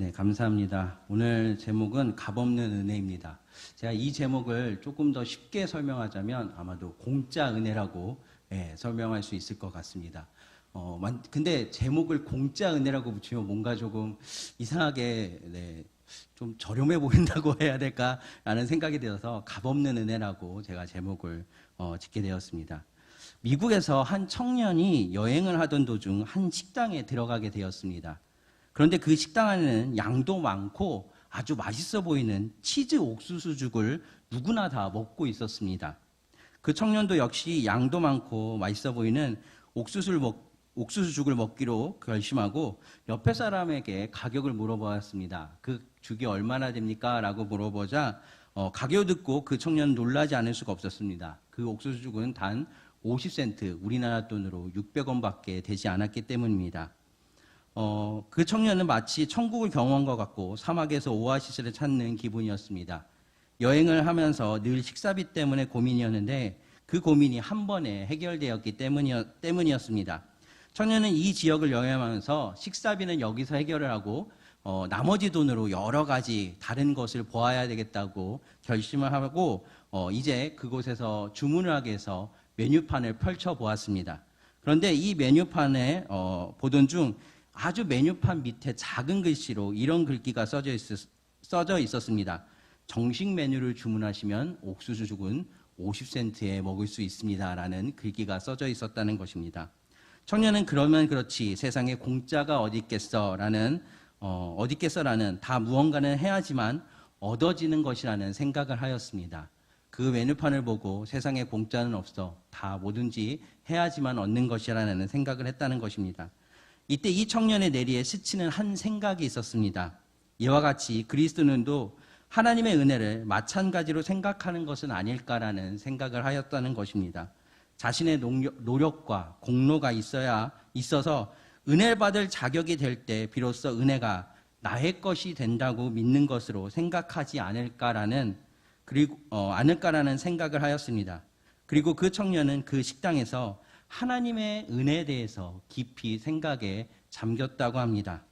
네, 감사합니다. 오늘 제목은 값없는 은혜입니다. 제가 이 제목을 조금 더 쉽게 설명하자면 아마도 공짜 은혜라고 설명할 수 있을 것 같습니다. 근데 제목을 공짜 은혜라고 붙이면 뭔가 조금 이상하게 좀 저렴해 보인다고 해야 될까라는 생각이 들어서 값없는 은혜라고 제가 제목을 짓게 되었습니다. 미국에서 한 청년이 여행을 하던 도중 한 식당에 들어가게 되었습니다. 그런데 그 식당 안에는 양도 많고 아주 맛있어 보이는 치즈 옥수수죽을 누구나 다 먹고 있었습니다. 그 청년도 역시 양도 많고 맛있어 보이는 옥수수죽을 먹기로 결심하고 옆에 사람에게 가격을 물어보았습니다. 그 죽이 얼마나 됩니까? 라고 물어보자 가격을 듣고 그 청년은 놀라지 않을 수가 없었습니다. 그 옥수수죽은 단 50센트, 우리나라 돈으로 600원밖에 되지 않았기 때문입니다. 그 청년은 마치 천국을 경험한 것 같고 사막에서 오아시스를 찾는 기분이었습니다. 여행을 하면서 늘 식사비 때문에 고민이었는데 그 고민이 한 번에 해결되었기 때문이었습니다. 청년은 이 지역을 여행하면서 식사비는 여기서 해결을 하고 나머지 돈으로 여러 가지 다른 것을 보아야 되겠다고 결심을 하고 이제 그곳에서 주문을 하기 위해서 메뉴판을 펼쳐보았습니다. 그런데 이 메뉴판에 보던 중 아주 메뉴판 밑에 작은 글씨로 이런 글귀가 써져 있었습니다. 정식 메뉴를 주문하시면 옥수수죽은 50센트에 먹을 수 있습니다. 라는 글귀가 써져 있었다는 것입니다. 청년은 그러면 그렇지 세상에 공짜가 어디 있겠어라는 다 무언가는 해야지만 얻어지는 것이라는 생각을 하였습니다. 그 메뉴판을 보고 세상에 공짜는 없어 다 뭐든지 해야지만 얻는 것이라는 생각을 했다는 것입니다. 이때 이 청년의 내리에 스치는 한 생각이 있었습니다. 이와 같이 그리스도인도 하나님의 은혜를 마찬가지로 생각하는 것은 아닐까라는 생각을 하였다는 것입니다. 자신의 노력과 공로가 있어서 은혜를 받을 자격이 될 때 비로소 은혜가 나의 것이 된다고 믿는 것으로 생각하지 않을까라는 생각을 하였습니다. 그리고 그 청년은 그 식당에서 하나님의 은혜에 대해서 깊이 생각에 잠겼다고 합니다.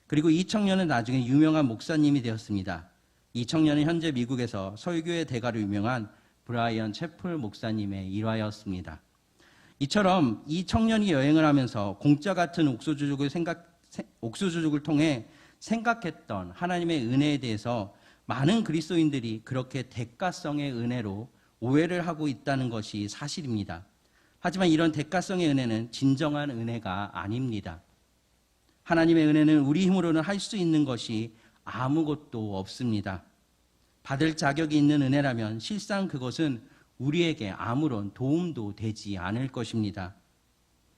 그리고 이 청년은 나중에 유명한 목사님이 되었습니다. 이 청년은 현재 미국에서 설교의 대가로 유명한 브라이언 채플 목사님의 일화였습니다. 이처럼 이 청년이 여행을 하면서 공짜 같은 옥수수죽을 통해 생각했던 하나님의 은혜에 대해서 많은 그리스도인들이 그렇게 대가성의 은혜로 오해를 하고 있다는 것이 사실입니다. 하지만 이런 대가성의 은혜는 진정한 은혜가 아닙니다. 하나님의 은혜는 우리 힘으로는 할 수 있는 것이 아무것도 없습니다. 받을 자격이 있는 은혜라면 실상 그것은 우리에게 아무런 도움도 되지 않을 것입니다.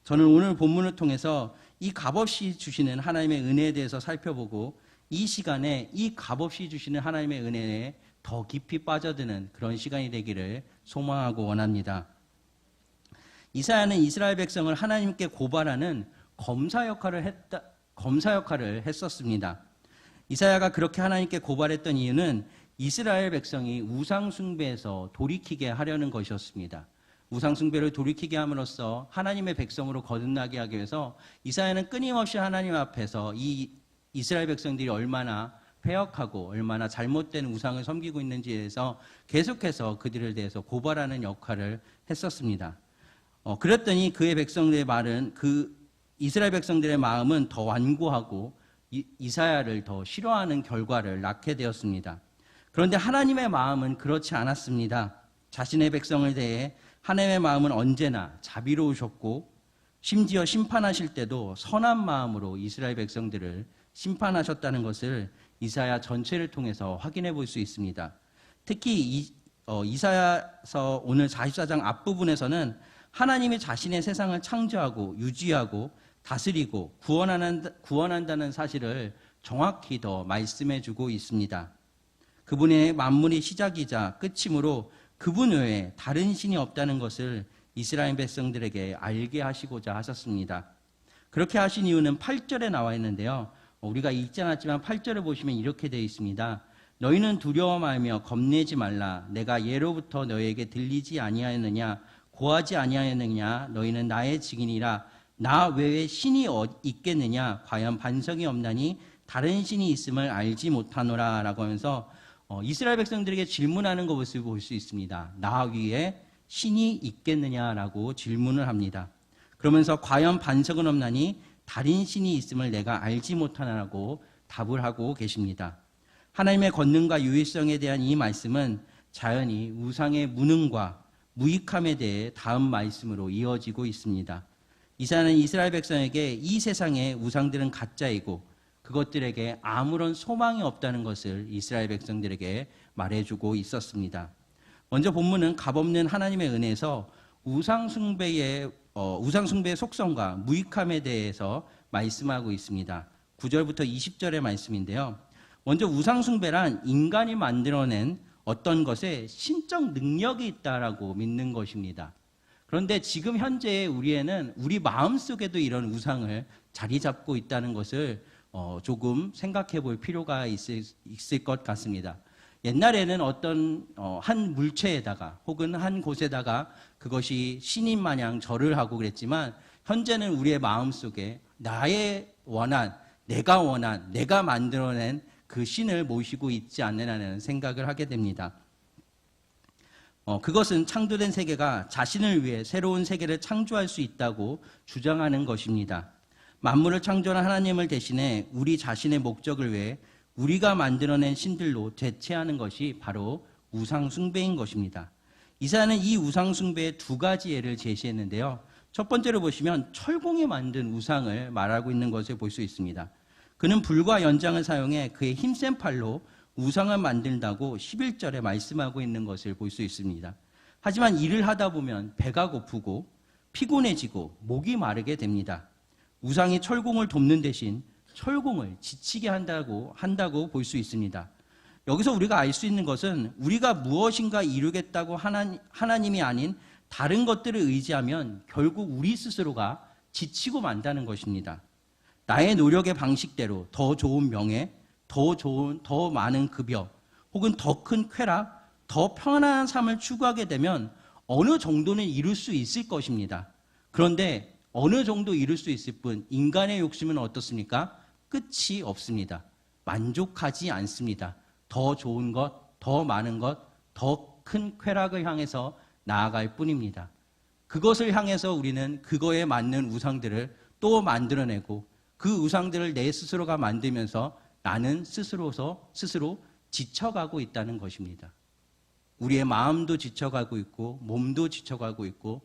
저는 오늘 본문을 통해서 이 값없이 주시는 하나님의 은혜에 대해서 살펴보고 이 시간에 이 값없이 주시는 하나님의 은혜에 더 깊이 빠져드는 그런 시간이 되기를 소망하고 원합니다. 이사야는 이스라엘 백성을 하나님께 고발하는 검사 역할을 했었습니다. 이사야가 그렇게 하나님께 고발했던 이유는 이스라엘 백성이 우상 숭배에서 돌이키게 하려는 것이었습니다. 우상 숭배를 돌이키게 함으로써 하나님의 백성으로 거듭나게 하기 위해서 이사야는 끊임없이 하나님 앞에서 이 이스라엘 백성들이 얼마나 패역하고 얼마나 잘못된 우상을 섬기고 있는지에 대해서 계속해서 그들에 대해서 고발하는 역할을 했었습니다. 그랬더니 이스라엘 백성들의 마음은 더 완고하고 이사야를 더 싫어하는 결과를 낳게 되었습니다. 그런데 하나님의 마음은 그렇지 않았습니다. 자신의 백성을 대해 하나님의 마음은 언제나 자비로우셨고 심지어 심판하실 때도 선한 마음으로 이스라엘 백성들을 심판하셨다는 것을 이사야 전체를 통해서 확인해 볼 수 있습니다. 특히 이사야서 오늘 44장 앞부분에서는 하나님이 자신의 세상을 창조하고 유지하고 다스리고 구원한다는 사실을 정확히 더 말씀해 주고 있습니다. 그분의 만물의 시작이자 끝이므로 그분 외에 다른 신이 없다는 것을 이스라엘 백성들에게 알게 하시고자 하셨습니다. 그렇게 하신 이유는 8절에 나와 있는데요. 우리가 읽지 않았지만 8절을 보시면 이렇게 되어 있습니다. 너희는 두려워 말며 겁내지 말라. 내가 예로부터 너희에게 들리지 아니하였느냐 고하지 아니하였느냐 너희는 나의 증인이라. 나 외에 신이 있겠느냐 과연 반석이 없나니 다른 신이 있음을 알지 못하노라 라고 하면서 이스라엘 백성들에게 질문하는 것을 볼 수 있습니다. 나 위에 신이 있겠느냐라고 질문을 합니다. 그러면서 과연 반석은 없나니 다른 신이 있음을 내가 알지 못하나라고 답을 하고 계십니다. 하나님의 권능과 유일성에 대한 이 말씀은 자연히 우상의 무능과 무익함에 대해 다음 말씀으로 이어지고 있습니다. 이사야는 이스라엘 백성에게 이 세상의 우상들은 가짜이고 그것들에게 아무런 소망이 없다는 것을 이스라엘 백성들에게 말해주고 있었습니다. 먼저 본문은 값없는 하나님의 은혜에서 우상 숭배의 속성과 무익함에 대해서 말씀하고 있습니다. 9절부터 20절의 말씀인데요. 먼저 우상 숭배란 인간이 만들어낸 어떤 것에 신적 능력이 있다라고 믿는 것입니다. 그런데 지금 현재 우리에는 우리 마음속에도 이런 우상을 자리 잡고 있다는 것을 조금 생각해 볼 필요가 있을 것 같습니다. 옛날에는 어떤 한 물체에다가 혹은 한 곳에다가 그것이 신인 마냥 절을 하고 그랬지만 현재는 우리의 마음속에 나의 원한, 내가 만들어낸 그 신을 모시고 있지 않느냐는 생각을 하게 됩니다. 그것은 창조된 세계가 자신을 위해 새로운 세계를 창조할 수 있다고 주장하는 것입니다. 만물을 창조한 하나님을 대신해 우리 자신의 목적을 위해 우리가 만들어낸 신들로 대체하는 것이 바로 우상 숭배인 것입니다. 이사야는 이 우상 숭배의 두 가지 예를 제시했는데요. 첫 번째로 보시면 철공이 만든 우상을 말하고 있는 것을 볼 수 있습니다. 그는 불과 연장을 사용해 그의 힘센 팔로 우상을 만든다고 11절에 말씀하고 있는 것을 볼 수 있습니다. 하지만 일을 하다 보면 배가 고프고 피곤해지고 목이 마르게 됩니다. 우상이 철공을 돕는 대신 철공을 지치게 한다고 볼 수 있습니다. 여기서 우리가 알 수 있는 것은 우리가 무엇인가 이루겠다고 하나님이 아닌 다른 것들을 의지하면 결국 우리 스스로가 지치고 만다는 것입니다. 나의 노력의 방식대로 더 좋은 명예, 더 많은 급여, 혹은 더 큰 쾌락, 더 편안한 삶을 추구하게 되면 어느 정도는 이룰 수 있을 것입니다. 그런데 어느 정도 이룰 수 있을 뿐 인간의 욕심은 어떻습니까? 끝이 없습니다. 만족하지 않습니다. 더 좋은 것, 더 많은 것, 더 큰 쾌락을 향해서 나아갈 뿐입니다. 그것을 향해서 우리는 그거에 맞는 우상들을 또 만들어내고 그 우상들을 내 스스로가 만들면서 나는 스스로 지쳐가고 있다는 것입니다. 우리의 마음도 지쳐가고 있고 몸도 지쳐가고 있고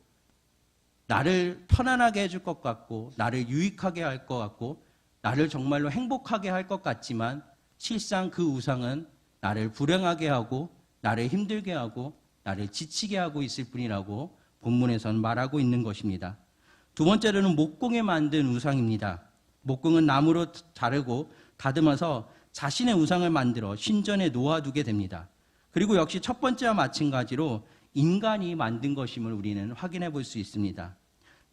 나를 편안하게 해줄 것 같고 나를 유익하게 할 것 같고 나를 정말로 행복하게 할 것 같지만 실상 그 우상은 나를 불행하게 하고 나를 힘들게 하고 나를 지치게 하고 있을 뿐이라고 본문에서는 말하고 있는 것입니다. 두 번째로는 목공에 만든 우상입니다. 목공은 나무로 자르고 다듬어서 자신의 우상을 만들어 신전에 놓아두게 됩니다. 그리고 역시 첫 번째와 마찬가지로 인간이 만든 것임을 우리는 확인해 볼 수 있습니다.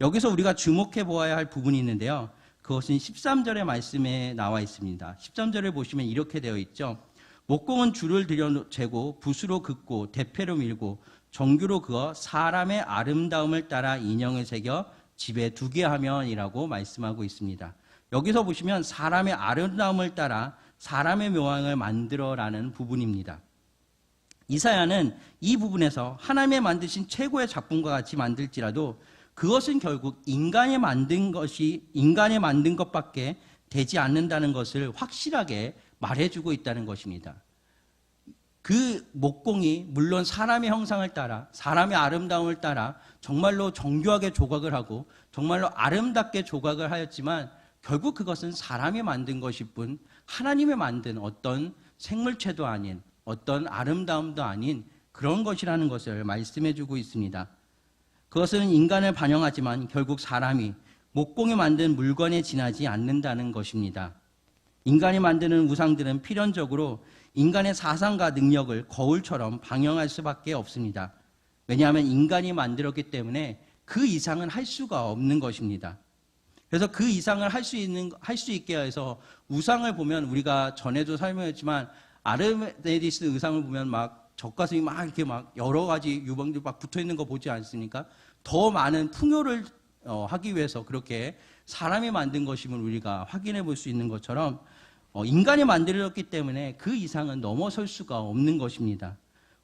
여기서 우리가 주목해 보아야 할 부분이 있는데요. 그것은 13절의 말씀에 나와 있습니다. 13절을 보시면 이렇게 되어 있죠. 목공은 줄을 들여 재고 붓으로 긋고 대패로 밀고 정규로 그어 사람의 아름다움을 따라 인형을 새겨 집에 두게 하면이라고 말씀하고 있습니다. 여기서 보시면 사람의 아름다움을 따라 사람의 모양을 만들어라는 부분입니다. 이사야는 이 부분에서 하나님의 만드신 최고의 작품과 같이 만들지라도 그것은 결국 인간이 만든 것밖에 되지 않는다는 것을 확실하게 말해주고 있다는 것입니다. 그 목공이 물론 사람의 형상을 따라 사람의 아름다움을 따라 정말로 정교하게 조각을 하고 정말로 아름답게 조각을 하였지만 결국 그것은 사람이 만든 것일 뿐 하나님이 만든 어떤 생물체도 아닌 어떤 아름다움도 아닌 그런 것이라는 것을 말씀해주고 있습니다. 그것은 인간을 반영하지만 결국 사람이 목공이 만든 물건에 지나지 않는다는 것입니다. 인간이 만드는 우상들은 필연적으로 인간의 사상과 능력을 거울처럼 방영할 수밖에 없습니다. 왜냐하면 인간이 만들었기 때문에 그 이상은 할 수가 없는 것입니다. 그래서 그 이상을 할 수 있게 해서 우상을 보면 우리가 전에도 설명했지만 아르메디스 의상을 보면 막 젖가슴이 막 이렇게 막 여러 가지 유방들 막 붙어 있는 거 보지 않습니까? 더 많은 풍요를 하기 위해서 그렇게 사람이 만든 것임을 우리가 확인해 볼 수 있는 것처럼 인간이 만들어졌기 때문에 그 이상은 넘어설 수가 없는 것입니다.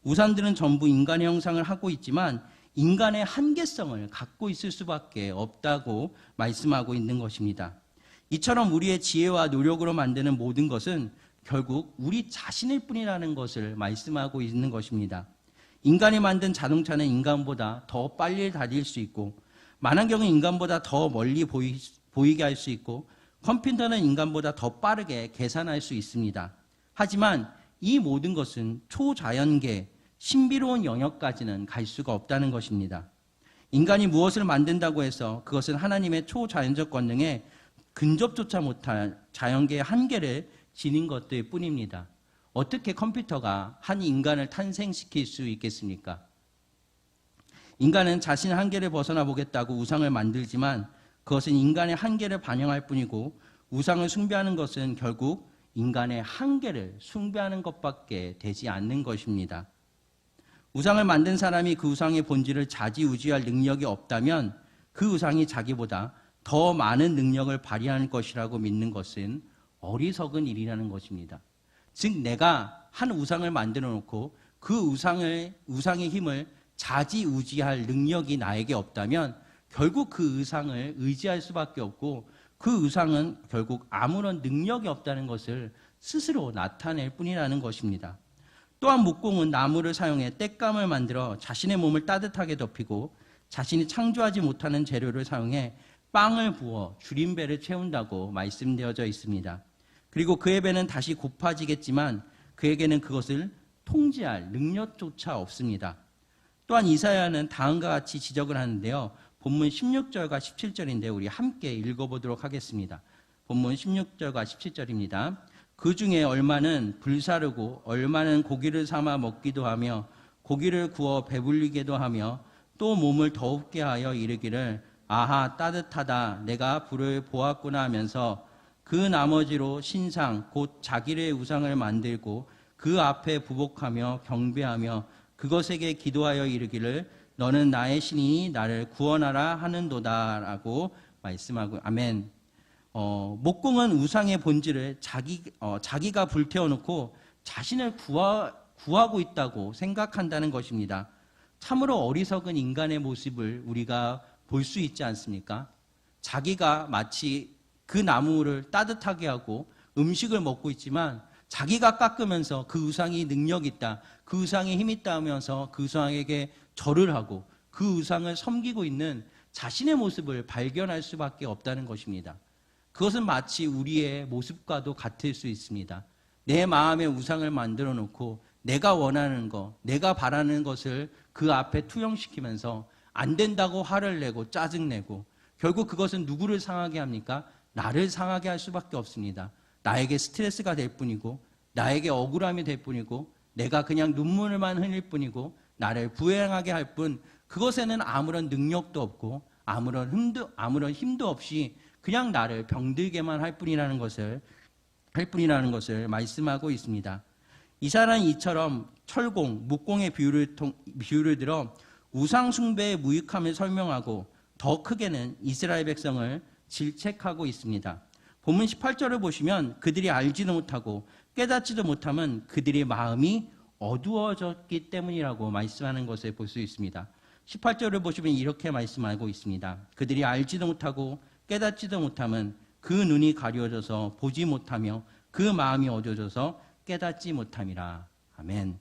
우상들은 전부 인간의 형상을 하고 있지만 인간의 한계성을 갖고 있을 수밖에 없다고 말씀하고 있는 것입니다. 이처럼 우리의 지혜와 노력으로 만드는 모든 것은 결국 우리 자신일 뿐이라는 것을 말씀하고 있는 것입니다. 인간이 만든 자동차는 인간보다 더 빨리 달릴 수 있고, 만환경은 인간보다 더 멀리 보이게 할 수 있고, 컴퓨터는 인간보다 더 빠르게 계산할 수 있습니다. 하지만 이 모든 것은 초자연계, 신비로운 영역까지는 갈 수가 없다는 것입니다. 인간이 무엇을 만든다고 해서 그것은 하나님의 초자연적 권능에 근접조차 못할 자연계의 한계를 지닌 것들 뿐입니다. 어떻게 컴퓨터가 한 인간을 탄생시킬 수 있겠습니까? 인간은 자신의 한계를 벗어나 보겠다고 우상을 만들지만 그것은 인간의 한계를 반영할 뿐이고, 우상을 숭배하는 것은 결국 인간의 한계를 숭배하는 것밖에 되지 않는 것입니다. 우상을 만든 사람이 그 우상의 본질을 좌지우지할 능력이 없다면 그 우상이 자기보다 더 많은 능력을 발휘할 것이라고 믿는 것은 어리석은 일이라는 것입니다. 즉, 내가 한 우상을 만들어 놓고 그 우상의 힘을 좌지우지할 능력이 나에게 없다면 결국 그 우상을 의지할 수밖에 없고, 그 우상은 결국 아무런 능력이 없다는 것을 스스로 나타낼 뿐이라는 것입니다. 또한 목공은 나무를 사용해 땔감을 만들어 자신의 몸을 따뜻하게 덮이고, 자신이 창조하지 못하는 재료를 사용해 빵을 부어 줄인 배를 채운다고 말씀되어져 있습니다. 그리고 그의 배는 다시 고파지겠지만 그에게는 그것을 통제할 능력조차 없습니다. 또한 이사야는 다음과 같이 지적을 하는데요. 본문 16절과 17절인데 우리 함께 읽어보도록 하겠습니다. 본문 16절과 17절입니다. 그 중에 얼마는 불사르고 얼마는 고기를 삼아 먹기도 하며 고기를 구워 배불리게도 하며 또 몸을 더웁게 하여 이르기를 아하 따뜻하다 내가 불을 보았구나 하면서 그 나머지로 신상 곧 자기의 우상을 만들고 그 앞에 부복하며 경배하며 그것에게 기도하여 이르기를 너는 나의 신이니 나를 구원하라 하는도다 라고 말씀하고, 아멘. 목공은 우상의 본질을 자기가 불태워놓고 자신을 구하고 있다고 생각한다는 것입니다. 참으로 어리석은 인간의 모습을 우리가 볼 수 있지 않습니까? 자기가 마치 그 나무를 따뜻하게 하고 음식을 먹고 있지만 자기가 깎으면서 그 우상이 능력 있다, 그 우상에 힘 있다 하면서 그 우상에게 절을 하고 그 우상을 섬기고 있는 자신의 모습을 발견할 수밖에 없다는 것입니다. 그것은 마치 우리의 모습과도 같을 수 있습니다. 내 마음에 우상을 만들어 놓고 내가 원하는 것, 내가 바라는 것을 그 앞에 투영시키면서 안 된다고 화를 내고 짜증내고, 결국 그것은 누구를 상하게 합니까? 나를 상하게 할 수밖에 없습니다. 나에게 스트레스가 될 뿐이고, 나에게 억울함이 될 뿐이고, 내가 그냥 눈물만 흘릴 뿐이고, 나를 불행하게 할 뿐, 그것에는 아무런 능력도 없고 아무런 힘도 없이 그냥 나를 병들게만 할 뿐이라는 것을 말씀하고 있습니다. 이사야는 이처럼 철공, 목공의 비유를 들어 우상 숭배의 무익함을 설명하고 더 크게는 이스라엘 백성을 질책하고 있습니다. 본문 18절을 보시면 그들이 알지도 못하고 깨닫지도 못함은 그들의 마음이 어두워졌기 때문이라고 말씀하는 것을 볼 수 있습니다. 18절을 보시면 이렇게 말씀하고 있습니다. 그들이 알지도 못하고 깨닫지도 못함은 그 눈이 가려져서 보지 못하며 그 마음이 어두워져서 깨닫지 못함이라. 아멘.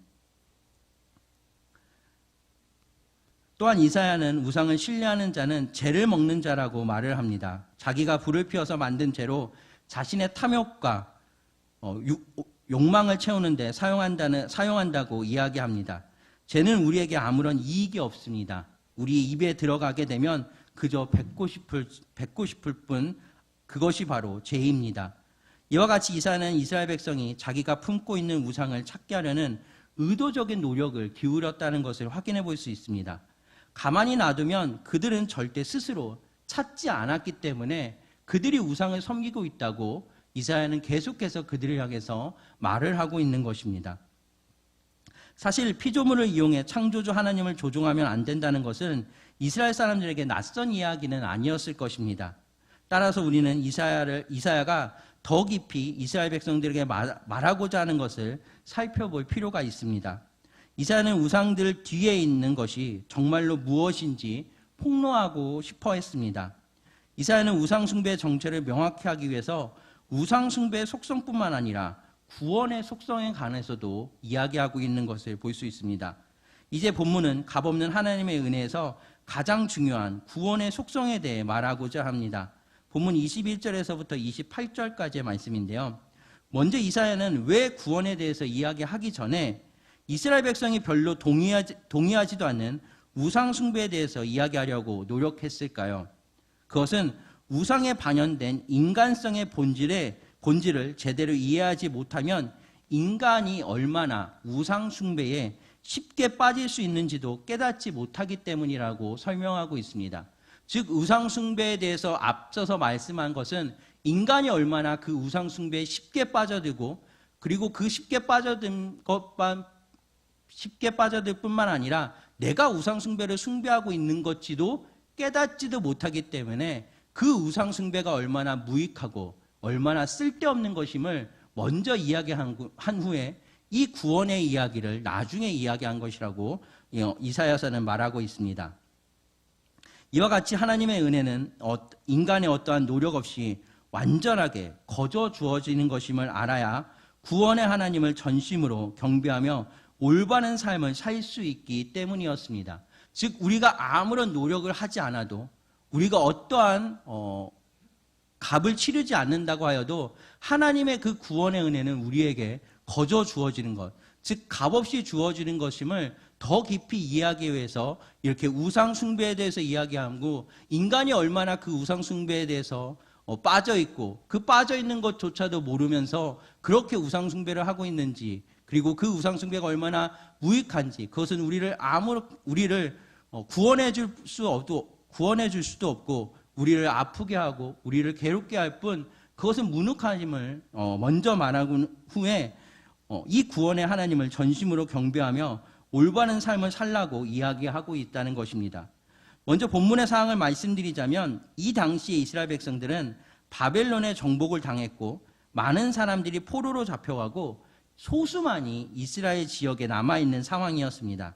또한 이사야는 우상을 신뢰하는 자는 죄를 먹는 자라고 말을 합니다. 자기가 불을 피워서 만든 죄로 자신의 탐욕과 욕망을 채우는데 사용한다고 이야기합니다. 죄는 우리에게 아무런 이익이 없습니다. 우리 입에 들어가게 되면 그저 뱉고 싶을 뿐, 그것이 바로 죄입니다. 이와 같이 이사야는 이스라엘 백성이 자기가 품고 있는 우상을 찾게 하려는 의도적인 노력을 기울였다는 것을 확인해 볼 수 있습니다. 가만히 놔두면 그들은 절대 스스로 찾지 않았기 때문에 그들이 우상을 섬기고 있다고 이사야는 계속해서 그들을 향해서 말을 하고 있는 것입니다. 사실 피조물을 이용해 창조주 하나님을 조종하면 안 된다는 것은 이스라엘 사람들에게 낯선 이야기는 아니었을 것입니다. 따라서 우리는 이사야가 더 깊이 이스라엘 백성들에게 말하고자 하는 것을 살펴볼 필요가 있습니다. 이사야는 우상들 뒤에 있는 것이 정말로 무엇인지 폭로하고 싶어 했습니다. 이사야는 우상숭배의 정체를 명확히 하기 위해서 우상숭배의 속성뿐만 아니라 구원의 속성에 관해서도 이야기하고 있는 것을 볼 수 있습니다. 이제 본문은 값없는 하나님의 은혜에서 가장 중요한 구원의 속성에 대해 말하고자 합니다. 본문 21절에서부터 28절까지의 말씀인데요. 먼저 이사야는 왜 구원에 대해서 이야기하기 전에 이스라엘 백성이 별로 동의하지도 않는 우상 숭배에 대해서 이야기하려고 노력했을까요? 그것은 우상에 반영된 인간성의 본질을 제대로 이해하지 못하면 인간이 얼마나 우상 숭배에 쉽게 빠질 수 있는지도 깨닫지 못하기 때문이라고 설명하고 있습니다. 즉 우상 숭배에 대해서 앞서서 말씀한 것은 인간이 얼마나 그 우상 숭배에 쉽게 빠져들고 그리고 그 쉽게 빠져들 뿐만 아니라 내가 우상 숭배를 숭배하고 있는 것지도 깨닫지도 못하기 때문에 그 우상 숭배가 얼마나 무익하고 얼마나 쓸데없는 것임을 먼저 이야기한 후에 이 구원의 이야기를 나중에 이야기한 것이라고 이사야서는 말하고 있습니다. 이와 같이 하나님의 은혜는 인간의 어떠한 노력 없이 완전하게 거저 주어지는 것임을 알아야 구원의 하나님을 전심으로 경배하며 올바른 삶을 살 수 있기 때문이었습니다. 즉 우리가 아무런 노력을 하지 않아도 우리가 어떠한 값을 치르지 않는다고 하여도 하나님의 그 구원의 은혜는 우리에게 거저 주어지는 것, 즉 값없이 주어지는 것임을 더 깊이 이해하기 위해서 이렇게 우상 숭배에 대해서 이야기하고 인간이 얼마나 그 우상 숭배에 대해서 빠져 있고 그 빠져 있는 것조차도 모르면서 그렇게 우상 숭배를 하고 있는지 그리고 그 우상 숭배가 얼마나 무익한지 그것은 우리를 구원해 줄 수도 없고 우리를 아프게 하고 우리를 괴롭게 할 뿐 그것은 무능함을 먼저 말하고 후에 이 구원의 하나님을 전심으로 경배하며 올바른 삶을 살라고 이야기하고 있다는 것입니다. 먼저 본문의 사항을 말씀드리자면 이 당시에 이스라엘 백성들은 바벨론의 정복을 당했고 많은 사람들이 포로로 잡혀가고 소수만이 이스라엘 지역에 남아있는 상황이었습니다.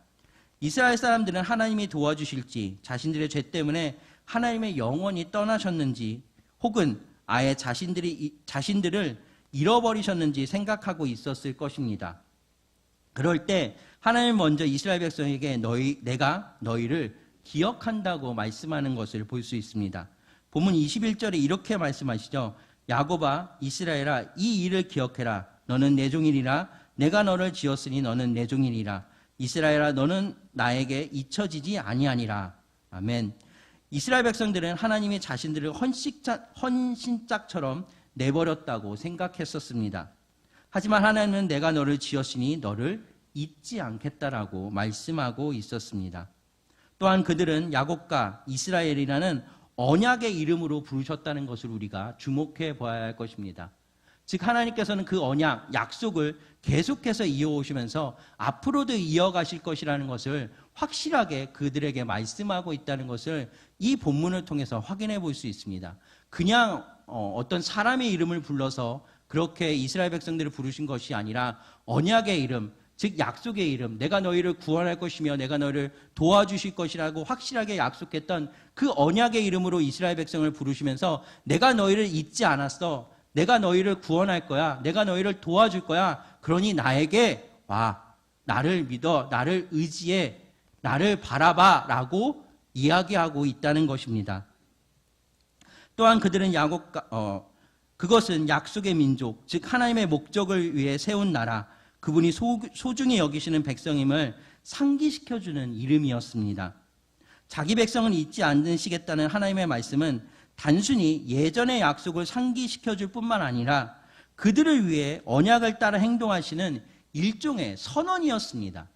이스라엘 사람들은 하나님이 도와주실지 자신들의 죄 때문에 하나님의 영원히 떠나셨는지 혹은 아예 자신들을 잃어버리셨는지 생각하고 있었을 것입니다. 그럴 때 하나님 먼저 이스라엘 백성에게 내가 너희를 기억한다고 말씀하는 것을 볼 수 있습니다. 본문 21절에 이렇게 말씀하시죠. 야곱아 이스라엘아 이 일을 기억해라. 너는 내 종이니라. 내가 너를 지었으니 너는 내 종이니라. 이스라엘아 너는 나에게 잊혀지지 아니하니라. 아멘. 이스라엘 백성들은 하나님이 자신들을 헌신짝처럼 내버렸다고 생각했었습니다. 하지만 하나님은 내가 너를 지었으니 너를 잊지 않겠다라고 말씀하고 있었습니다. 또한 그들은 야곱과 이스라엘이라는 언약의 이름으로 부르셨다는 것을 우리가 주목해 보아야 할 것입니다. 즉 하나님께서는 그 언약, 약속을 계속해서 이어오시면서 앞으로도 이어가실 것이라는 것을 확실하게 그들에게 말씀하고 있다는 것을 이 본문을 통해서 확인해 볼 수 있습니다. 그냥 어떤 사람의 이름을 불러서 그렇게 이스라엘 백성들을 부르신 것이 아니라 언약의 이름, 즉 약속의 이름, 내가 너희를 구원할 것이며 내가 너희를 도와주실 것이라고 확실하게 약속했던 그 언약의 이름으로 이스라엘 백성을 부르시면서 내가 너희를 잊지 않았어. 내가 너희를 구원할 거야. 내가 너희를 도와줄 거야. 그러니 나에게 와. 나를 믿어. 나를 의지해. 나를 바라봐. 라고 이야기하고 있다는 것입니다. 또한 그들은 그것은 약속의 민족, 즉 하나님의 목적을 위해 세운 나라, 그분이 소중히 여기시는 백성임을 상기시켜주는 이름이었습니다. 자기 백성은 잊지 않으시겠다는 하나님의 말씀은 단순히 예전의 약속을 상기시켜줄 뿐만 아니라 그들을 위해 언약을 따라 행동하시는 일종의 선언이었습니다.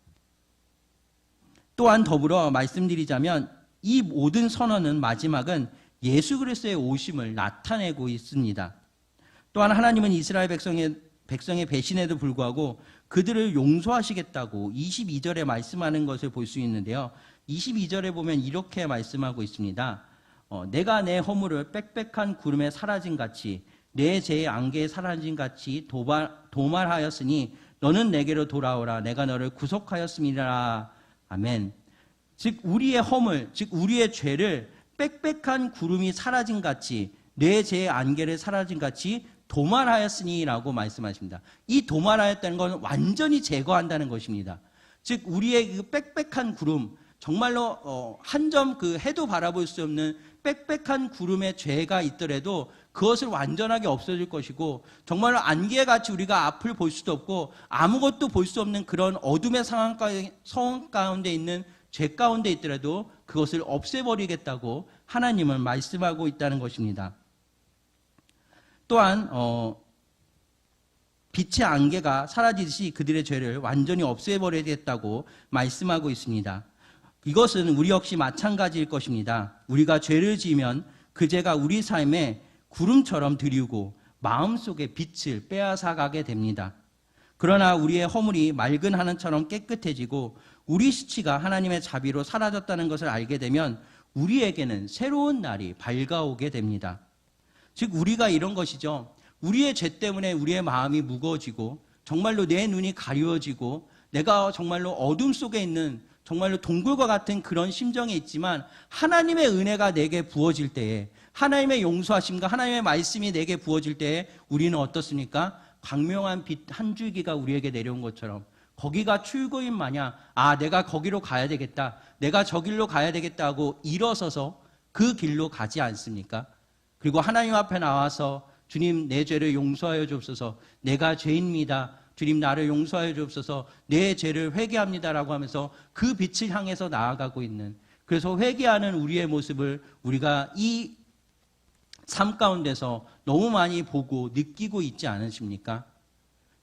또한 더불어 말씀드리자면 이 모든 선언은 마지막은 예수 그리스도의 오심을 나타내고 있습니다. 또한 하나님은 이스라엘 백성의 배신에도 불구하고 그들을 용서하시겠다고 22절에 말씀하는 것을 볼 수 있는데요. 22절에 보면 이렇게 말씀하고 있습니다. 내가 내 허물을 빽빽한 구름에 사라진 같이 내 죄의 안개에 사라진 같이 도말하였으니 너는 내게로 돌아오라. 내가 너를 구속하였음이라. 아멘. 즉 우리의 허물, 즉 우리의 죄를 빽빽한 구름이 사라진 같이, 내 죄의 안개를 사라진 같이 도말하였으니 라고 말씀하십니다. 이 도말하였다는 건 완전히 제거한다는 것입니다. 즉 우리의 그 빽빽한 구름, 정말로 한 점 그 해도 바라볼 수 없는 빽빽한 구름의 죄가 있더라도 그것을 완전하게 없어질 것이고, 정말로 안개같이 우리가 앞을 볼 수도 없고 아무것도 볼 수 없는 그런 어둠의 상황 가운데 있는 죄 가운데 있더라도 그것을 없애버리겠다고 하나님은 말씀하고 있다는 것입니다. 또한 빛의 안개가 사라지듯이 그들의 죄를 완전히 없애버리겠다고 말씀하고 있습니다. 이것은 우리 역시 마찬가지일 것입니다. 우리가 죄를 지으면 그 죄가 우리 삶에 구름처럼 드리우고 마음속의 빛을 빼앗아가게 됩니다. 그러나 우리의 허물이 맑은 하늘처럼 깨끗해지고 우리 수치가 하나님의 자비로 사라졌다는 것을 알게 되면 우리에게는 새로운 날이 밝아오게 됩니다. 즉 우리가 이런 것이죠. 우리의 죄 때문에 우리의 마음이 무거워지고 정말로 내 눈이 가리워지고 내가 정말로 어둠 속에 있는 정말로 동굴과 같은 그런 심정에 있지만 하나님의 은혜가 내게 부어질 때에, 하나님의 용서하심과 하나님의 말씀이 내게 부어질 때에 우리는 어떻습니까? 광명한 빛 한 줄기가 우리에게 내려온 것처럼 거기가 출구인 마냥 내가 거기로 가야 되겠다, 내가 저 길로 가야 되겠다 하고 일어서서 그 길로 가지 않습니까? 그리고 하나님 앞에 나와서 주님 내 죄를 용서하여 주옵소서, 내가 죄인입니다, 주님 나를 용서하여 주옵소서, 내 죄를 회개합니다라고 하면서 그 빛을 향해서 나아가고 있는, 그래서 회개하는 우리의 모습을 우리가 이 삶 가운데서 너무 많이 보고 느끼고 있지 않으십니까?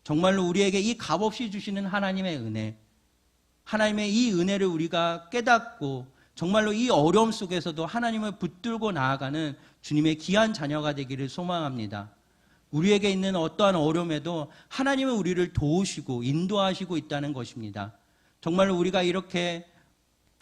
정말로 우리에게 이 값없이 주시는 하나님의 은혜, 하나님의 이 은혜를 우리가 깨닫고 정말로 이 어려움 속에서도 하나님을 붙들고 나아가는 주님의 귀한 자녀가 되기를 소망합니다. 우리에게 있는 어떠한 어려움에도 하나님은 우리를 도우시고 인도하시고 있다는 것입니다. 정말로 우리가 이렇게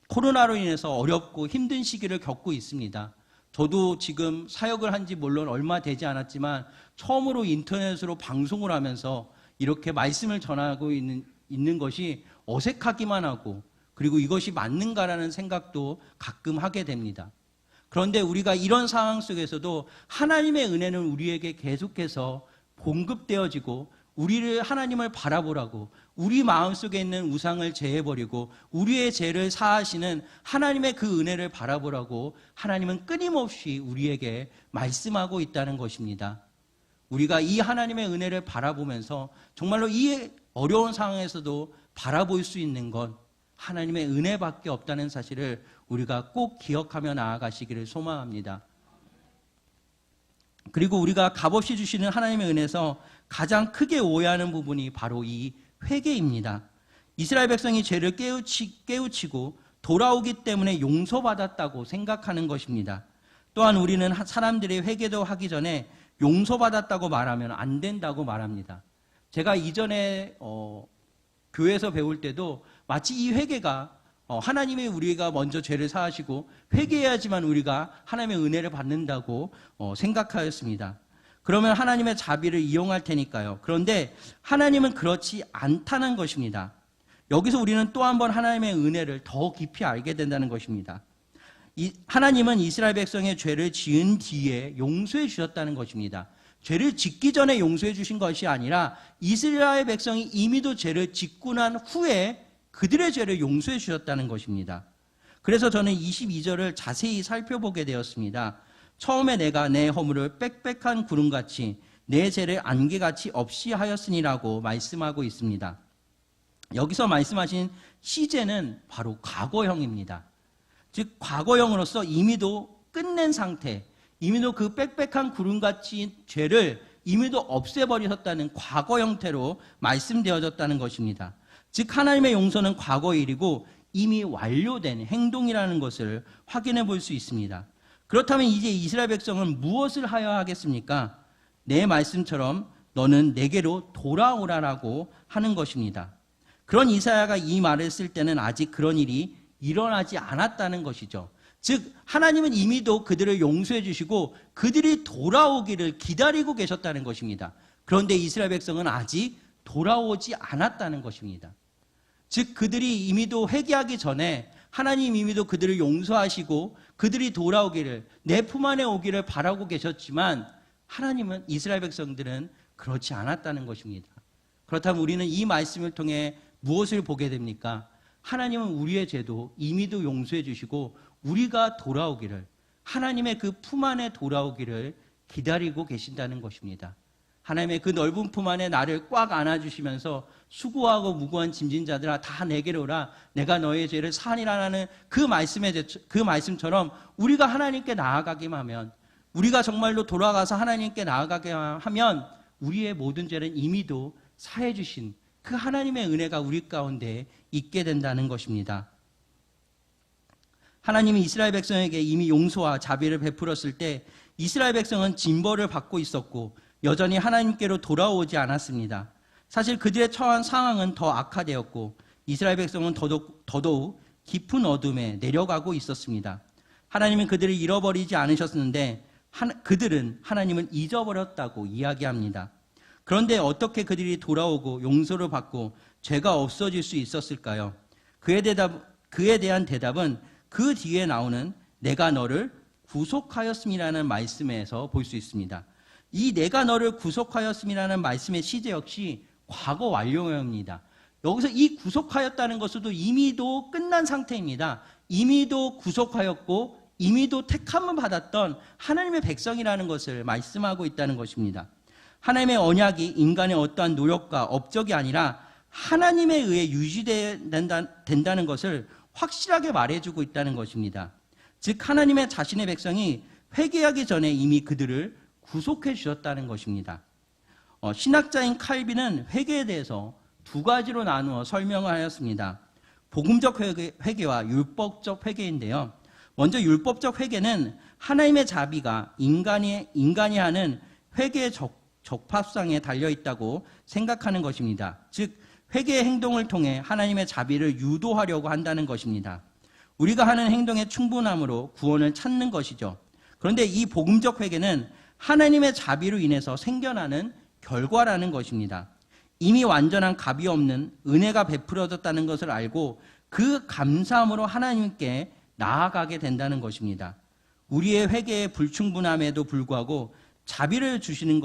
코로나로 인해서 어렵고 힘든 시기를 겪고 있습니다. 저도 지금 사역을 한 지 물론 얼마 되지 않았지만 처음으로 인터넷으로 방송을 하면서 이렇게 말씀을 전하고 있는 것이 어색하기만 하고, 그리고 이것이 맞는가라는 생각도 가끔 하게 됩니다. 그런데 우리가 이런 상황 속에서도 하나님의 은혜는 우리에게 계속해서 공급되어지고 우리를 하나님을 바라보라고, 우리 마음속에 있는 우상을 제해버리고 우리의 죄를 사하시는 하나님의 그 은혜를 바라보라고 하나님은 끊임없이 우리에게 말씀하고 있다는 것입니다. 우리가 이 하나님의 은혜를 바라보면서 정말로 이 어려운 상황에서도 바라볼 수 있는 건 하나님의 은혜밖에 없다는 사실을 우리가 꼭 기억하며 나아가시기를 소망합니다. 그리고 우리가 값없이 주시는 하나님의 은혜에서 가장 크게 오해하는 부분이 바로 이 회개입니다. 이스라엘 백성이 죄를 깨우치고 돌아오기 때문에 용서받았다고 생각하는 것입니다. 또한 우리는 사람들이 회개도 하기 전에 용서받았다고 말하면 안 된다고 말합니다. 제가 이전에 교회에서 배울 때도 마치 이 회개가 하나님이 우리가 먼저 죄를 사하시고 회개해야지만 우리가 하나님의 은혜를 받는다고 생각하였습니다. 그러면 하나님의 자비를 이용할 테니까요. 그런데 하나님은 그렇지 않다는 것입니다. 여기서 우리는 또 한 번 하나님의 은혜를 더 깊이 알게 된다는 것입니다. 하나님은 이스라엘 백성의 죄를 지은 뒤에 용서해 주셨다는 것입니다. 죄를 짓기 전에 용서해 주신 것이 아니라 이스라엘 백성이 이미도 죄를 짓고 난 후에 그들의 죄를 용서해 주셨다는 것입니다. 그래서 저는 22절을 자세히 살펴보게 되었습니다. 처음에 내가 내 허물을 빽빽한 구름같이 내 죄를 안개같이 없이 하였으니라고 말씀하고 있습니다. 여기서 말씀하신 시제는 바로 과거형입니다. 즉 과거형으로서 이미도 끝낸 상태, 이미도 그 빽빽한 구름같이 죄를 이미도 없애버리셨다는 과거 형태로 말씀되어졌다는 것입니다. 즉 하나님의 용서는 과거 일이고 이미 완료된 행동이라는 것을 확인해 볼 수 있습니다. 그렇다면 이제 이스라엘 백성은 무엇을 하여야 하겠습니까? 내 말씀처럼 너는 내게로 돌아오라라고 하는 것입니다. 그런 이사야가 이 말을 쓸 때는 아직 그런 일이 일어나지 않았다는 것이죠. 즉 하나님은 이미도 그들을 용서해 주시고 그들이 돌아오기를 기다리고 계셨다는 것입니다. 그런데 이스라엘 백성은 아직 돌아오지 않았다는 것입니다. 즉 그들이 이미도 회개하기 전에 하나님 이미도 그들을 용서하시고 그들이 돌아오기를, 내 품 안에 오기를 바라고 계셨지만 하나님은, 이스라엘 백성들은 그렇지 않았다는 것입니다. 그렇다면 우리는 이 말씀을 통해 무엇을 보게 됩니까? 하나님은 우리의 죄도 이미도 용서해 주시고 우리가 돌아오기를, 하나님의 그 품 안에 돌아오기를 기다리고 계신다는 것입니다. 하나님의 그 넓은 품 안에 나를 꽉 안아주시면서 수고하고 무거운 짐진 자들아 다 내게로 오라, 내가 너의 죄를 사하리라는 그 말씀처럼 우리가 하나님께 나아가기만 하면, 우리가 정말로 돌아가서 하나님께 나아가게 하면 우리의 모든 죄는 이미도 사해 주신 그 하나님의 은혜가 우리 가운데 있게 된다는 것입니다. 하나님이 이스라엘 백성에게 이미 용서와 자비를 베풀었을 때 이스라엘 백성은 징벌을 받고 있었고 여전히 하나님께로 돌아오지 않았습니다. 사실 그들의 처한 상황은 더 악화되었고 이스라엘 백성은 더더욱 깊은 어둠에 내려가고 있었습니다. 하나님은 그들을 잃어버리지 않으셨는데 그들은 하나님을 잊어버렸다고 이야기합니다. 그런데 어떻게 그들이 돌아오고 용서를 받고 죄가 없어질 수 있었을까요? 그에 대한 대답은 그 뒤에 나오는 내가 너를 구속하였음이라는 말씀에서 볼 수 있습니다. 이 내가 너를 구속하였음이라는 말씀의 시제 역시 과거 완료형입니다. 여기서 이 구속하였다는 것도 이미도 끝난 상태입니다. 이미도 구속하였고 이미도 택함을 받았던 하나님의 백성이라는 것을 말씀하고 있다는 것입니다. 하나님의 언약이 인간의 어떠한 노력과 업적이 아니라 하나님에 의해 유지된다는 것을 확실하게 말해주고 있다는 것입니다. 즉 하나님의 자신의 백성이 회개하기 전에 이미 그들을 구속해 주셨다는 것입니다. 신학자인 칼빈은 회개에 대해서 두 가지로 나누어 설명을 하였습니다. 복음적 회개와 율법적 회개인데요. 먼저 율법적 회개는 하나님의 자비가 인간이 하는 회개의 적합성에 달려있다고 생각하는 것입니다. 즉 회개의 행동을 통해 하나님의 자비를 유도하려고 한다는 것입니다. 우리가 하는 행동의 충분함으로 구원을 찾는 것이죠. 그런데 이 복음적 회개는 하나님의 자비로 인해서 생겨나는 결과라는 것입니다. 이미 완전한 값이 없는 은혜가 베풀어졌다는 것을 알고 그 감사함으로 하나님께 나아가게 된다는 것입니다. 우리의 회개의 불충분함에도 불구하고 자비를 주신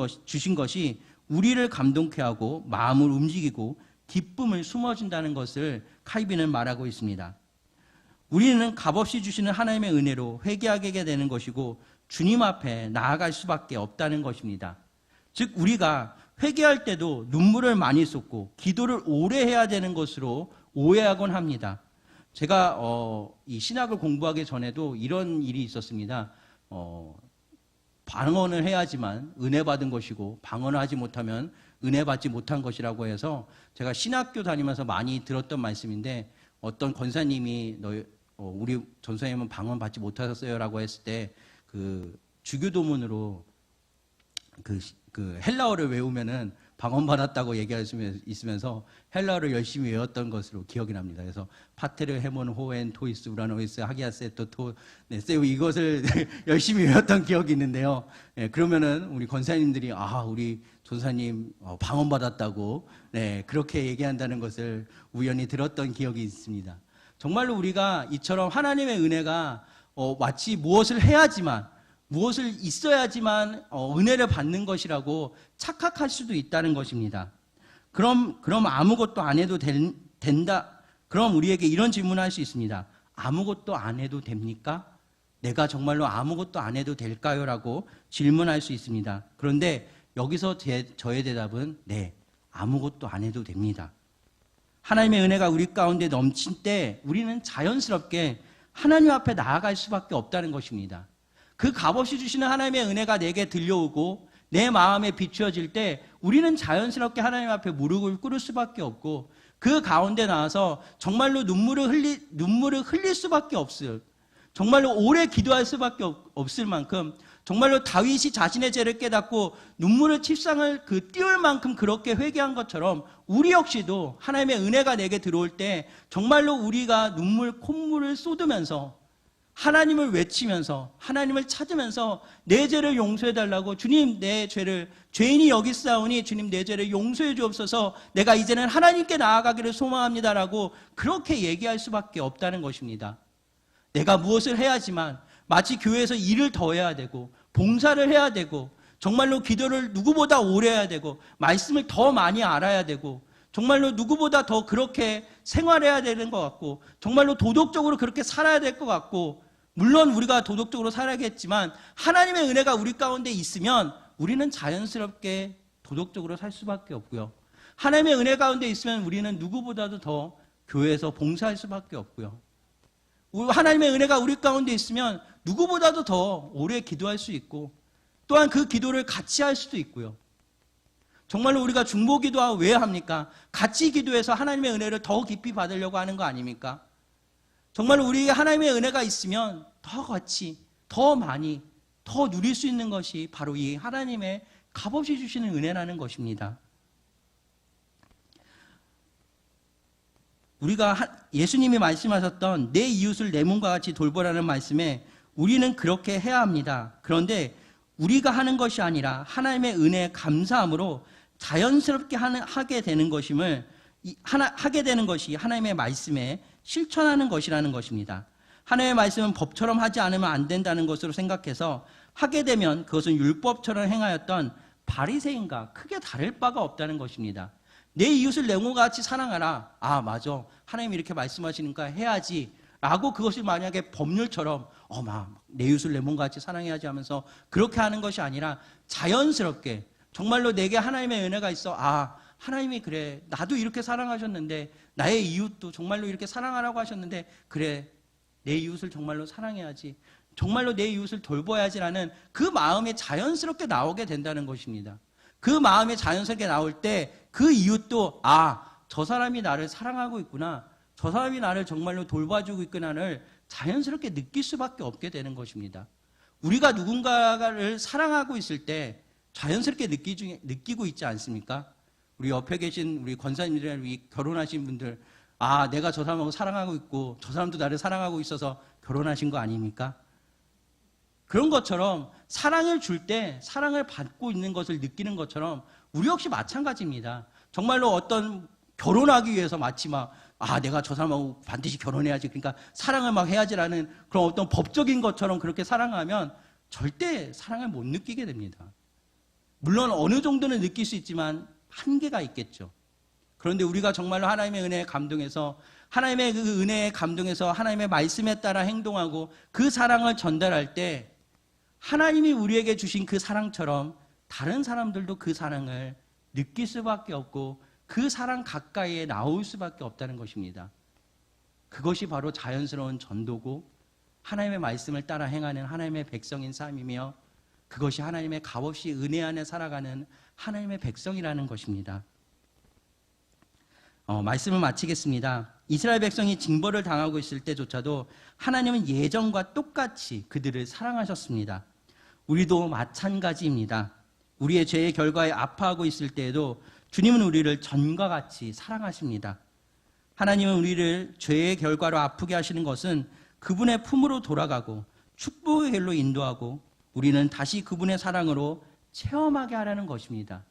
것이 우리를 감동케 하고 마음을 움직이고 기쁨을 숨어준다는 것을 칼빈은 말하고 있습니다. 우리는 값없이 주시는 하나님의 은혜로 회개하게 되는 것이고 주님 앞에 나아갈 수밖에 없다는 것입니다. 즉 우리가 회개할 때도 눈물을 많이 쏟고 기도를 오래 해야 되는 것으로 오해하곤 합니다. 제가 이 신학을 공부하기 전에도 이런 일이 있었습니다. 방언을 해야지만 은혜 받은 것이고 방언을 하지 못하면 은혜 받지 못한 것이라고 해서 제가 신학교 다니면서 많이 들었던 말씀인데, 어떤 권사님이 우리 전사님은 방언 받지 못하셨어요라고 했을 때 그 주교도문으로 그 헬라어를 외우면은 방언 받았다고 얘기하시면서 헬라어를 열심히 외웠던 것으로 기억이 납니다. 그래서 파테르 헤몬 호엔 토이스 우라노이스 하기아세토 토 네세우 이것을 열심히 외웠던 기억이 있는데요. 네, 그러면은 우리 권사님들이 우리 전사님 방언 받았다고 그렇게 얘기한다는 것을 우연히 들었던 기억이 있습니다. 정말로 우리가 이처럼 하나님의 은혜가 마치 무엇을 해야지만, 무엇을 있어야지만 은혜를 받는 것이라고 착각할 수도 있다는 것입니다. 그럼 아무것도 안 해도 된다. 그럼 우리에게 이런 질문을 할 수 있습니다. 아무것도 안 해도 됩니까? 내가 정말로 아무것도 안 해도 될까요? 라고 질문할 수 있습니다. 그런데 여기서 저의 대답은 네, 아무것도 안 해도 됩니다. 하나님의 은혜가 우리 가운데 넘칠 때 우리는 자연스럽게 하나님 앞에 나아갈 수밖에 없다는 것입니다. 그 값없이 주시는 하나님의 은혜가 내게 들려오고 내 마음에 비추어질 때 우리는 자연스럽게 하나님 앞에 무릎을 꿇을 수밖에 없고, 그 가운데 나와서 정말로 눈물을 흘릴 수밖에 없을, 정말로 오래 기도할 수밖에 없을 만큼, 정말로 다윗이 자신의 죄를 깨닫고 눈물을 칩상을 띄울 만큼 그렇게 회개한 것처럼 우리 역시도 하나님의 은혜가 내게 들어올 때 정말로 우리가 콧물을 쏟으면서 하나님을 외치면서 하나님을 찾으면서 내 죄를 용서해 달라고, 주님 내 죄를 죄인이 여기 있사오니 주님 내 죄를 용서해 주옵소서, 내가 이제는 하나님께 나아가기를 소망합니다라고 그렇게 얘기할 수밖에 없다는 것입니다. 내가 무엇을 해야지만, 마치 교회에서 일을 더 해야 되고 봉사를 해야 되고 정말로 기도를 누구보다 오래 해야 되고 말씀을 더 많이 알아야 되고 정말로 누구보다 더 그렇게 생활해야 되는 것 같고 정말로 도덕적으로 그렇게 살아야 될 것 같고, 물론 우리가 도덕적으로 살아야겠지만 하나님의 은혜가 우리 가운데 있으면 우리는 자연스럽게 도덕적으로 살 수밖에 없고요. 하나님의 은혜 가운데 있으면 우리는 누구보다도 더 교회에서 봉사할 수밖에 없고요. 하나님의 은혜가 우리 가운데 있으면 누구보다도 더 오래 기도할 수 있고 또한 그 기도를 같이 할 수도 있고요. 정말로 우리가 중보기도 왜 합니까? 같이 기도해서 하나님의 은혜를 더 깊이 받으려고 하는 거 아닙니까? 정말로 우리에게 하나님의 은혜가 있으면 더 같이, 더 많이, 더 누릴 수 있는 것이 바로 이 하나님의 값없이 주시는 은혜라는 것입니다. 우리가 예수님이 말씀하셨던 내 이웃을 내 몸과 같이 돌보라는 말씀에 우리는 그렇게 해야 합니다. 그런데 우리가 하는 것이 아니라 하나님의 은혜에 감사함으로 자연스럽게 하게 되는 것이 하나님의 말씀에 실천하는 것이라는 것입니다. 하나님의 말씀은 법처럼 하지 않으면 안 된다는 것으로 생각해서 하게 되면 그것은 율법처럼 행하였던 바리새인과 크게 다를 바가 없다는 것입니다. 내 이웃을 내 몸과 같이 사랑하라. 아, 맞아. 하나님이 이렇게 말씀하시니까 해야지. 라고 그것이 만약에 법률처럼 내 이웃을 내 몸과 같이 사랑해야지 하면서 그렇게 하는 것이 아니라 자연스럽게 정말로 내게 하나님의 은혜가 있어. 하나님이 그래, 나도 이렇게 사랑하셨는데 나의 이웃도 정말로 이렇게 사랑하라고 하셨는데 그래, 내 이웃을 정말로 사랑해야지, 정말로 내 이웃을 돌봐야지라는 그 마음이 자연스럽게 나오게 된다는 것입니다. 그 마음이 자연스럽게 나올 때 그 이웃도 저 사람이 나를 사랑하고 있구나, 저 사람이 나를 정말로 돌봐주고 있구나를 자연스럽게 느낄 수밖에 없게 되는 것입니다. 우리가 누군가를 사랑하고 있을 때 자연스럽게 느끼고 있지 않습니까? 우리 옆에 계신 우리 권사님들, 우리 결혼하신 분들, 내가 저 사람하고 사랑하고 있고 저 사람도 나를 사랑하고 있어서 결혼하신 거 아닙니까? 그런 것처럼 사랑을 줄 때 사랑을 받고 있는 것을 느끼는 것처럼 우리 역시 마찬가지입니다. 정말로 어떤 결혼하기 위해서 마치 내가 저 사람하고 반드시 결혼해야지, 그러니까 사랑을 해야지라는 그런 어떤 법적인 것처럼 그렇게 사랑하면 절대 사랑을 못 느끼게 됩니다. 물론 어느 정도는 느낄 수 있지만 한계가 있겠죠. 그런데 우리가 정말로 하나님의 은혜에 감동해서 하나님의 그 은혜에 감동해서 하나님의 말씀에 따라 행동하고 그 사랑을 전달할 때 하나님이 우리에게 주신 그 사랑처럼 다른 사람들도 그 사랑을 느낄 수밖에 없고 그 사랑 가까이에 나올 수밖에 없다는 것입니다. 그것이 바로 자연스러운 전도고 하나님의 말씀을 따라 행하는 하나님의 백성인 삶이며 그것이 하나님의 값없이 은혜 안에 살아가는 하나님의 백성이라는 것입니다. 말씀을 마치겠습니다. 이스라엘 백성이 징벌을 당하고 있을 때조차도 하나님은 예전과 똑같이 그들을 사랑하셨습니다. 우리도 마찬가지입니다. 우리의 죄의 결과에 아파하고 있을 때에도 주님은 우리를 전과 같이 사랑하십니다. 하나님은 우리를 죄의 결과로 아프게 하시는 것은 그분의 품으로 돌아가고 축복의 길로 인도하고 우리는 다시 그분의 사랑으로 체험하게 하라는 것입니다.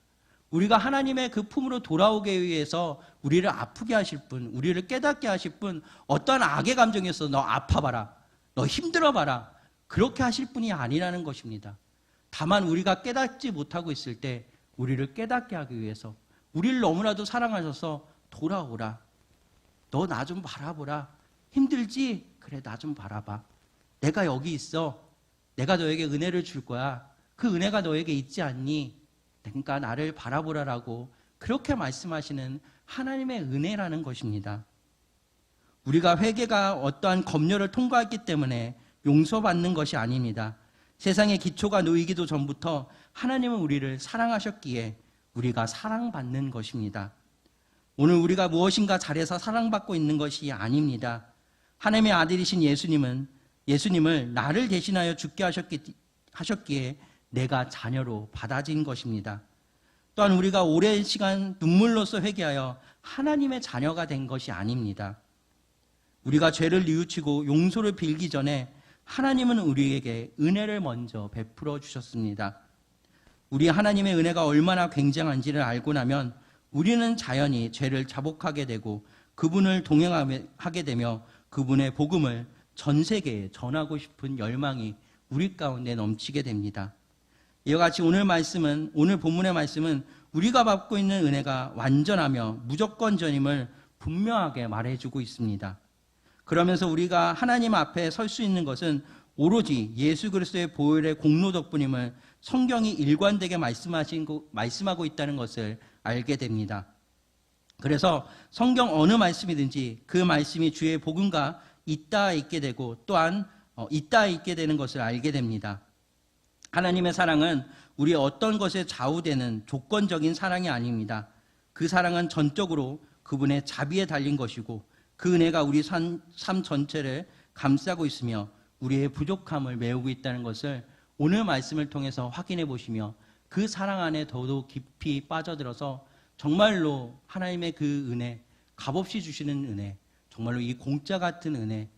우리가 하나님의 그 품으로 돌아오기 위해서 우리를 아프게 하실 분, 우리를 깨닫게 하실 분, 어떠한 악의 감정에서 너 아파봐라, 너 힘들어봐라, 그렇게 하실 분이 아니라는 것입니다. 다만 우리가 깨닫지 못하고 있을 때 우리를 깨닫게 하기 위해서 우리를 너무나도 사랑하셔서 돌아오라, 너 나 좀 바라보라, 힘들지? 그래, 나 좀 바라봐, 내가 여기 있어, 내가 너에게 은혜를 줄 거야, 그 은혜가 너에게 있지 않니? 그러니까 나를 바라보라라고 그렇게 말씀하시는 하나님의 은혜라는 것입니다. 우리가 회개가 어떠한 검열을 통과했기 때문에 용서받는 것이 아닙니다. 세상의 기초가 놓이기도 전부터 하나님은 우리를 사랑하셨기에 우리가 사랑받는 것입니다. 오늘 우리가 무엇인가 잘해서 사랑받고 있는 것이 아닙니다. 하나님의 아들이신 예수님을 나를 대신하여 죽게 하셨기에 내가 자녀로 받아진 것입니다. 또한 우리가 오랜 시간 눈물로써 회개하여 하나님의 자녀가 된 것이 아닙니다. 우리가 죄를 뉘우치고 용서를 빌기 전에 하나님은 우리에게 은혜를 먼저 베풀어 주셨습니다. 우리 하나님의 은혜가 얼마나 굉장한지를 알고 나면 우리는 자연히 죄를 자복하게 되고 그분을 동행하게 되며 그분의 복음을 전 세계에 전하고 싶은 열망이 우리 가운데 넘치게 됩니다. 이와 같이 오늘 본문의 말씀은 우리가 받고 있는 은혜가 완전하며 무조건전임을 분명하게 말해주고 있습니다. 그러면서 우리가 하나님 앞에 설 수 있는 것은 오로지 예수 그리스도의 보혈의 공로 덕분임을 성경이 일관되게 말씀하고 있다는 것을 알게 됩니다. 그래서 성경 어느 말씀이든지 그 말씀이 주의 복음과 있다 있게 되고 또한 있다 있게 되는 것을 알게 됩니다. 하나님의 사랑은 우리 어떤 것에 좌우되는 조건적인 사랑이 아닙니다. 그 사랑은 전적으로 그분의 자비에 달린 것이고 그 은혜가 우리 삶 전체를 감싸고 있으며 우리의 부족함을 메우고 있다는 것을 오늘 말씀을 통해서 확인해 보시며 그 사랑 안에 더더욱 깊이 빠져들어서 정말로 하나님의 그 은혜, 값없이 주시는 은혜, 정말로 이 공짜 같은 은혜,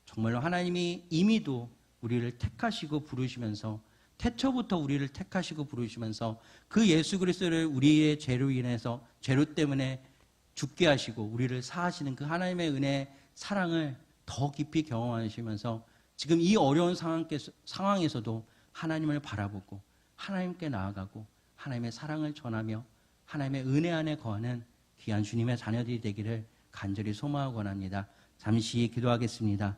정말로 하나님이 이미도 우리를 택하시고 부르시면서 태초부터 우리를 택하시고 부르시면서 그 예수 그리스도를 우리의 죄로 때문에 죽게 하시고 우리를 사하시는 그 하나님의 은혜, 사랑을 더 깊이 경험하시면서 지금 이 어려운 상황에서도 하나님을 바라보고 하나님께 나아가고 하나님의 사랑을 전하며 하나님의 은혜 안에 거하는 귀한 주님의 자녀들이 되기를 간절히 소망하고 원합니다. 잠시 기도하겠습니다.